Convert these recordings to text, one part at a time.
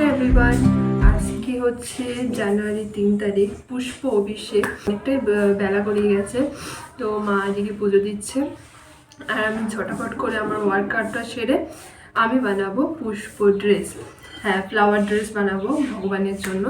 Everyone, আজকে হচ্ছে জানুয়ারি 3 তারিখ, পুষ্প অভিষেক। অনেকটাই বেলা গড়িয়ে গেছে, তো মা আজকে পুজো দিচ্ছে আর আমি ঝটাফট করে আমার ওয়ার্কআউটটা সেরে আমি বানাবো পুষ্প ড্রেস। হ্যাঁ, ফ্লাওয়ার ড্রেস বানাবো ভগবানের জন্য।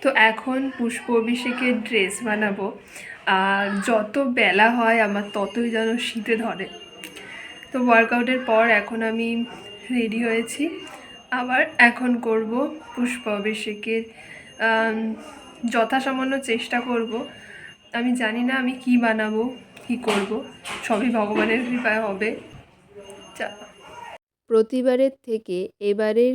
তো এখন পুষ্প অভিষেকের ড্রেস বানাবো, আর যত বেলা হয় আমার ততই যেন শীতে ধরে। তো ওয়ার্কআউটের পর এখন আমি রেডি হয়েছি, আবার এখন করব পুষ্প অভিষেকের যথাসামান্য চেষ্টা করব। আমি জানি না আমি কি বানাবো, কি করব, সবই ভগবানের কৃপায় হবে। প্রতিবারের থেকে এবারের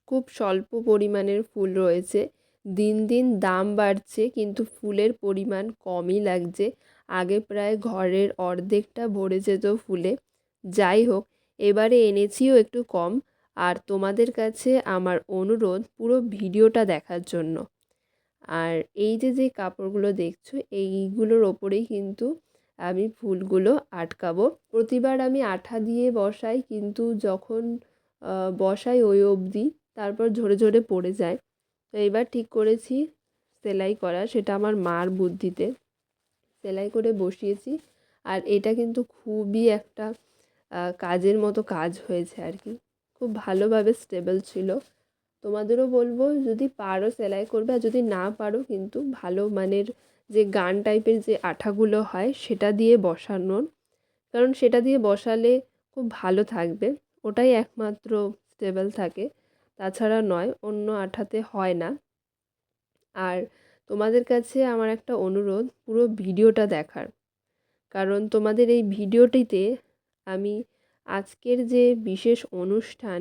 খুব স্বল্প পরিমাণের ফুল রয়েছে। দিন দিন দাম বাড়ছে কিন্তু ফুলের পরিমাণ কমই লাগছে। আগে প্রায় ঘরের অর্ধেকটা ভরে যেত ফুলে। যাই হোক, এবারে এনেছিও একটু কম। আর তোমাদের কাছে আমার অনুরোধ পুরো ভিডিওটা দেখার জন্য। আর এই যে কাপড়গুলো দেখছো, এইগুলোর ওপরেই কিন্তু আমি ফুলগুলো আটকাবো। প্রতিবার আমি আঠা দিয়ে বসাই, কিন্তু যখন বসাই ওই অবধি, তারপর ঝরে ঝরে পড়ে যায়। তো এবার ঠিক করেছি সেলাই করা, সেটা আমার মার বুদ্ধিতে সেলাই করে বসিয়েছি। আর এটা কিন্তু খুবই একটা কাজের মতো কাজ হয়েছে আর কি, খুব ভালোভাবে স্টেবল ছিল। তোমাদেরও বলবো যদি পারো সেলাই করবে, আর যদি না পারো কিন্তু ভালো মানের যে গান টাইপের যে আঠাগুলো হয় সেটা দিয়ে বসানোর, কারণ সেটা দিয়ে বসালে খুব ভালো থাকবে, ওটাই একমাত্র স্টেবল থাকে, তাছাড়া নয়, অন্য আঠাতে হয় না। আর তোমাদের কাছে আমার একটা অনুরোধ, পুরো ভিডিওটা দেখার, কারণ তোমাদের এই ভিডিওটিতে আমি আজকের যে বিশেষ অনুষ্ঠান,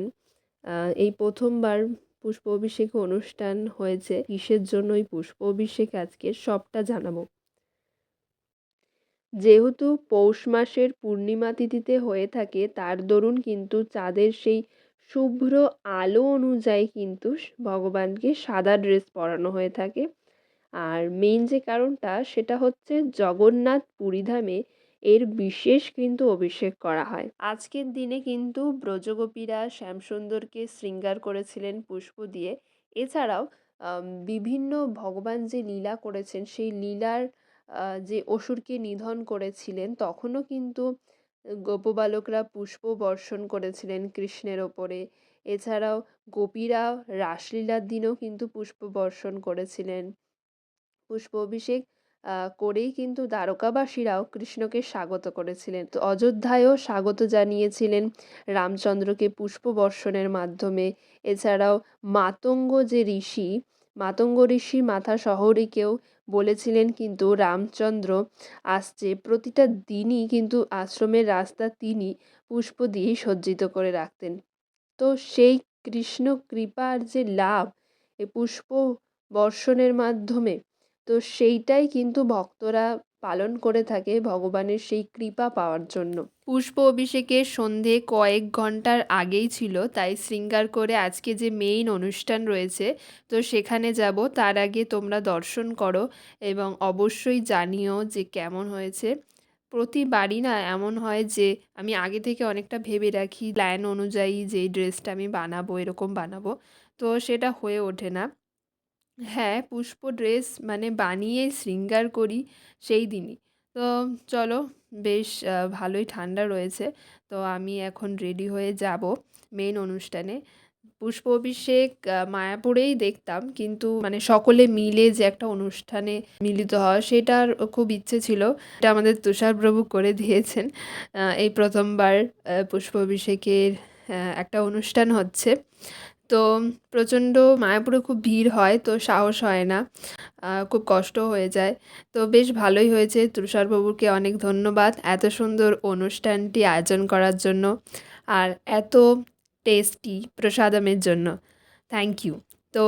এই প্রথমবার পুষ্প অভিষেক অনুষ্ঠান হয়েছে, কিসের জন্য এই পুষ্প অভিষেক আজকের সবটা জানাবো। যেহেতু পৌষ মাসের পূর্ণিমা তিথিতে হয়ে থাকে, তার দরুন কিন্তু চাঁদের সেই শুভ্র আলো অনুযায়ী কিন্তু ভগবানকে সাদা ড্রেস পরানো হয়ে থাকে। আর মেইন যে কারণটা সেটা হচ্ছে জগন্নাথ পুরীধামে এর বিশেষ কিন্তু অভিষেক করা হয়। আজকের দিনে কিন্তু ব্রজগোপীরা শ্যামসুন্দরকে শৃঙ্গার করেছিলেন পুষ্প দিয়ে। এছাড়াও বিভিন্ন ভগবান যে লীলা করেছেন, সেই লীলার যে অসুরকে নিধন করেছিলেন, তখনও কিন্তু গোপবালকরা পুষ্প বর্ষণ করেছিলেন কৃষ্ণের ওপরে। এছাড়াও গোপীরা রাসলীলার দিনেও কিন্তু পুষ্প বর্ষণ করেছিলেন। পুষ্প অভিষেক করেই কিন্তু দ্বারকাবাসীরাও কৃষ্ণকে স্বাগত করেছিলেন। তো অযোধ্যায়ও স্বাগত জানিয়েছিলেন রামচন্দ্রকে পুষ্প বর্ষণের মাধ্যমে। এছাড়াও মাতঙ্গ ঋষি মাথা শহরীকেও বলেছিলেন কিন্তু রামচন্দ্র আসছে, প্রতিটা দিনই কিন্তু আশ্রমের রাস্তা তিনি পুষ্প দিয়েই সজ্জিত করে রাখতেন। তো সেই কৃষ্ণ কৃপার যে লাভ এই পুষ্প বর্ষণের মাধ্যমে, তো সেইটাই কিন্তু ভক্তরা পালন করে থাকে ভগবানের সেই কৃপা পাওয়ার জন্য। পুষ্প অভিষেকের সন্ধে কয়েক ঘন্টার আগেই ছিল, তাই শৃঙ্গার করে আজকে যে মেইন অনুষ্ঠান রয়েছে, তো সেখানে যাব। তার আগে তোমরা দর্শন করো এবং অবশ্যই জানিও যে কেমন হয়েছে। প্রতিবারই না এমন হয় যে আমি আগে থেকে অনেকটা ভেবে রাখি প্ল্যান অনুযায়ী যে ড্রেসটা আমি বানাবো, এরকম বানাবো, তো সেটা হয়ে ওঠে না। হ্যাঁ, পুষ্প ড্রেস মানে বানিয়ে শৃঙ্গার করি সেই দিনই। তো চলো, বেশ ভালোই ঠান্ডা রয়েছে, তো আমি এখন রেডি হয়ে যাব মেন অনুষ্ঠানে। পুষ্প অভিষেক মায়াপুরেই দেখতাম, কিন্তু মানে সকলে মিলে যে একটা অনুষ্ঠানে মিলিত হওয়া, সেটার খুব ইচ্ছে ছিল। এটা আমাদের তুষারপ্রভু করে দিয়েছেন এই প্রথমবার পুষ্প অভিষেকের একটা অনুষ্ঠান হচ্ছে। তো প্রচণ্ড মায়াপুরে খুব ভিড় হয়, তো সাহস হয় না, খুব কষ্ট হয়ে যায়। তো বেশ ভালোই হয়েছে, তুষারবাবুকে অনেক ধন্যবাদ এত সুন্দর অনুষ্ঠানটি আয়োজন করার জন্য আর এত টেস্টি প্রসাদমের জন্য। Thank you. তো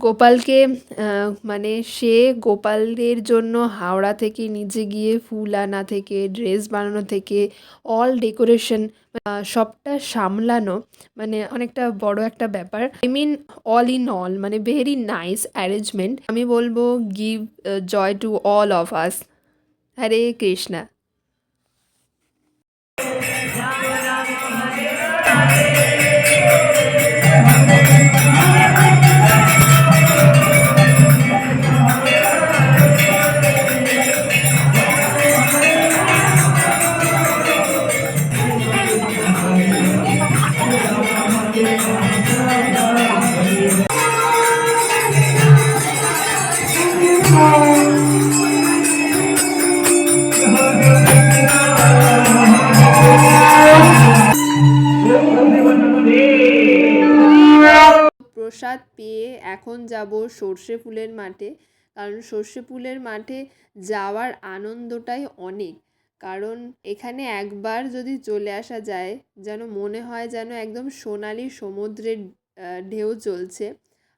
গোপালকে মানে সে গোপালের জন্য হাওড়া থেকে নিজে গিয়ে ফুল আনা থেকে ড্রেস বানানো থেকে অল ডেকোরেশন সবটা সামলানো মানে অনেকটা বড় একটা ব্যাপার। I mean all in all মানে ভেরি নাইস অ্যারেঞ্জমেন্ট। আমি বলবো give joy to all of us. Hare Krishna. প্রসাদ পেয়ে এখন যাব সর্ষে ফুলের মাঠে, কারণ সর্ষে ফুলের মাঠে যাওয়ার আনন্দটাই অনেক। কারণ এখানে একবার যদি চলে আসা যায় যেন মনে হয় যেন একদম সোনালি সমুদ্রের ঢেউ চলছে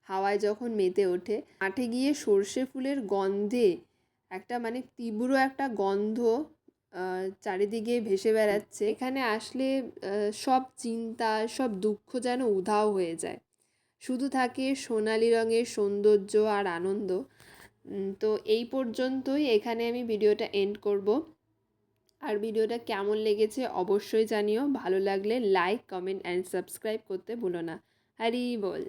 হাওয়ায় যখন মেতে ওঠে। মাঠে গিয়ে সর্ষে ফুলের গন্ধে একটা মানে তীব্র একটা গন্ধ চারিদিকে ভেসে বেড়াচ্ছে। এখানে আসলে সব চিন্তা সব দুঃখ যেন উধাও হয়ে যায়, শুধু থাকে সোনালি রঙের সৌন্দর্য আর আনন্দ। তো এই পর্যন্তই, এখানে আমি ভিডিওটা এন্ড করব। আর ভিডিওটা কেমন লেগেছে অবশ্যই জানিও, ভালো লাগলে লাইক কমেন্ট অ্যান্ড সাবস্ক্রাইব করতে ভুলো না। হরি বল।